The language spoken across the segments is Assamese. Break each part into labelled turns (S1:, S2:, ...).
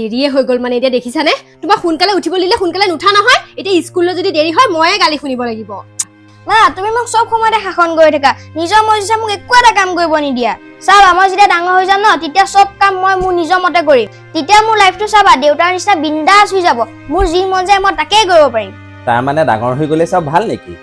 S1: দেৰিয়ে হৈ গ'ল মানে এতিয়া দেখিছানে তোমাক সোনকালে উঠিব দিলে সোনকালে নুঠা নহয় এতিয়া স্কুললৈ যদি দেৰি হয় ময়ে গালি শুনিব লাগিব
S2: মা তুমি মোক সব সময়তে শাসন কৰি থাকা নিজৰ মৰ্জিৰে মোক একো এটা কাম কৰিব নিদিয়া চাবা মই যেতিয়া ডাঙৰ হৈ যাম ন তেতিয়া সব কাম মই মোৰ নিজৰ মতে কৰিম তেতিয়া মোৰ লাইফটো চাবা দেউতাৰ নিচিনা বিন্দাছ হৈ যাব মোৰ যি মন যায় মই তাকেই কৰিব পাৰিম
S3: তাৰ মানে ডাঙৰ হৈ গ'লে সব ভাল নেকি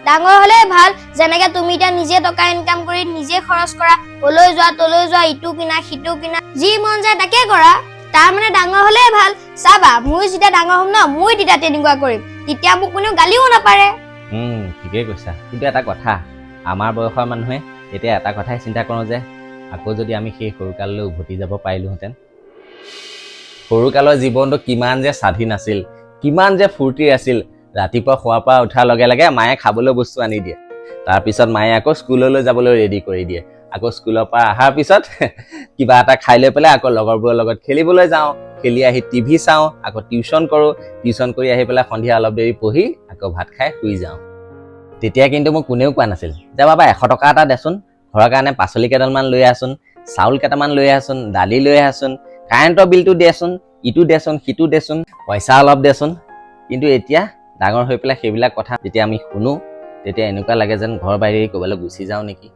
S2: ডাঙৰ হলে ভাল যেনেকে তুমি এতিয়া নিজে টকা ইনকাম কৰি নিজে খৰচ কৰা ওলৈ যোৱা তলৈ যোৱা ইটো কিনা সিটো কিনা যি মন যায় তাকে কৰা তাৰ মানে ডাঙৰ হলে ভাল চাবা মই যেতিয়া ডাঙৰ হ'ম ন মই তেতিয়া তেনেকুৱা কৰিম তেতিয়া মোক কোনেও গালিও নাপাৰে
S3: ঠিকেই কৈছা কিন্তু এটা কথা আমাৰ বয়সৰ মানুহে এতিয়া এটা কথাই চিন্তা কৰোঁ যে আকৌ যদি আমি সেই সৰুকাললৈ উভতি যাব পাৰিলোহেঁতেন সৰুকালৰ জীৱনটো কিমান যে স্বাধীন আছিল কিমান যে ফূৰ্তি আছিল ৰাতিপুৱা শোৱাৰ পৰা উঠাৰ লগে লগে মায়ে খাবলৈ বস্তু আনি দিয়ে তাৰপিছত মায়ে আকৌ স্কুললৈ যাবলৈ ৰেডি কৰি দিয়ে আকৌ স্কুলৰ পৰা অহাৰ পিছত কিবা এটা খাই লৈ পেলাই আকৌ লগৰবোৰৰ লগত খেলিবলৈ যাওঁ খেলি আহি টিভি চাওঁ আকৌ টিউচন কৰোঁ টিউচন কৰি আহি পেলাই সন্ধিয়া অলপ দেৰি পঢ়ি আকৌ ভাত খাই শুই যাওঁ তেতিয়া কিন্তু মোক কোনেও কোৱা নাছিল যে বাবা 100 টকা এটা দেচোন ঘৰৰ কাৰণে পাচলি কেইডালমান লৈ আহচোন চাউল কেইটামান লৈ আহচোন দালি লৈ আহচোন কাৰেণ্টৰ বিলটো দেচোন ইটো দেচোন সিটো দেচোন পইচা অলপ দেচোন কিন্তু এতিয়া ডাঙৰ হৈ পেলাই সেইবিলাক কথা যেতিয়া আমি শুনো তেতিয়া এনেকুৱা লাগে যেন ঘৰ বাহিৰ ক'ৰবালৈ গুচি যাওঁ নেকি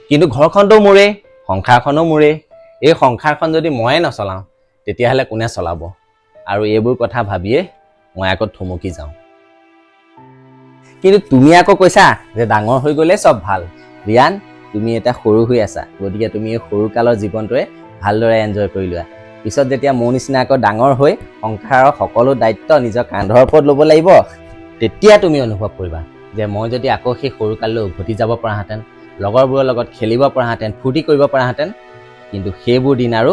S3: কিন্তু ঘৰখনটো মোৰে সংসাৰখনো মোৰে এই সংসাৰখন যদি ময়ে নচলাওঁ তেতিয়াহ'লে কোনে চলাব আৰু এইবোৰ কথা ভাবিয়ে মই আকৌ থমকি যাওঁ কিন্তু তুমি আকৌ কৈছা যে ডাঙৰ হৈ গ'লে সব ভাল ৰিয়ান তুমি এতিয়া সৰু হৈ আছা গতিকে তুমি এই সৰুকালৰ জীৱনটোৱে ভালদৰে এনজয় কৰি লোৱা পিছত যেতিয়া মোৰ নিচিনা আকৌ ডাঙৰ হৈ সংসাৰৰ সকলো দায়িত্ব নিজৰ কান্ধৰ ওপৰত ল'ব লাগিব তেতিয়া তুমি অনুভৱ কৰিবা যে মই যদি আকৌ সেই সৰুকাললৈ উভতি যাব পৰাহেঁতেন লগৰবোৰৰ লগত খেলিব পৰাহেঁতেন ফূৰ্তি কৰিব পৰাহেঁতেন কিন্তু সেইবোৰ দিন আৰু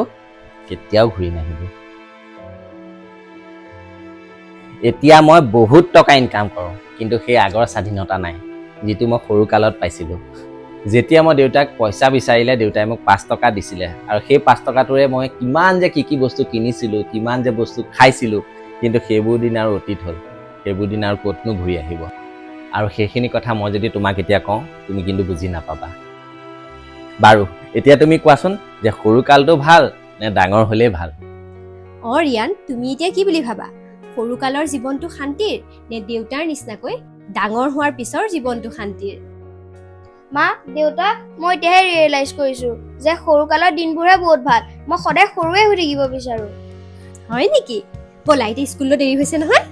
S3: কেতিয়াও ঘূৰি নাহিব এতিয়া মই বহুত টকা ইনকাম কৰোঁ কিন্তু সেই আগৰ স্বাধীনতা নাই যিটো মই সৰুকালত পাইছিলোঁ যেতিয়া মই দেউতাক পইচা বিচাৰিলে দেউতাই মোক 5 টকা দিছিলে আৰু সেই 5 টকাটোৰে মই কিমান যে কি বস্তু কিনিছিলোঁ কিমান যে বস্তু খাইছিলোঁ কিন্তু সেইবোৰ দিন আৰু অতীত হ'ল সেইবোৰ দিন আৰু ক'তনো ঘূৰি আহিব আৰু সেইখিনি কথা মই যদি তোমাক এতিয়া কওঁ তুমি কিন্তু বুজি নাপাবা বাৰু এতিয়া তুমি কোৱাচোন যে সৰুকালটো ভাল নে ডাঙৰ হ'লেই ভাল
S1: ৰিয়ান তুমি এতিয়া কি বুলি ভাবা সৰুকালৰ জীৱনটো শান্তিৰ নে দেউতাৰ নিচিনাকৈ ডাঙৰ হোৱাৰ পিছৰ জীৱনটো শান্তিৰ
S2: মা দেউতা মই এতিয়াহে ৰিয়েলাইজ কৰিছো যে সৰুকালৰ দিনবোৰহে বহুত ভাল মই সদায় সৰুৱে হৈ থাকিব বিচাৰো
S1: হয় নেকি ব'লা এতিয়া স্কুললৈ দেৰি হৈছে নহয়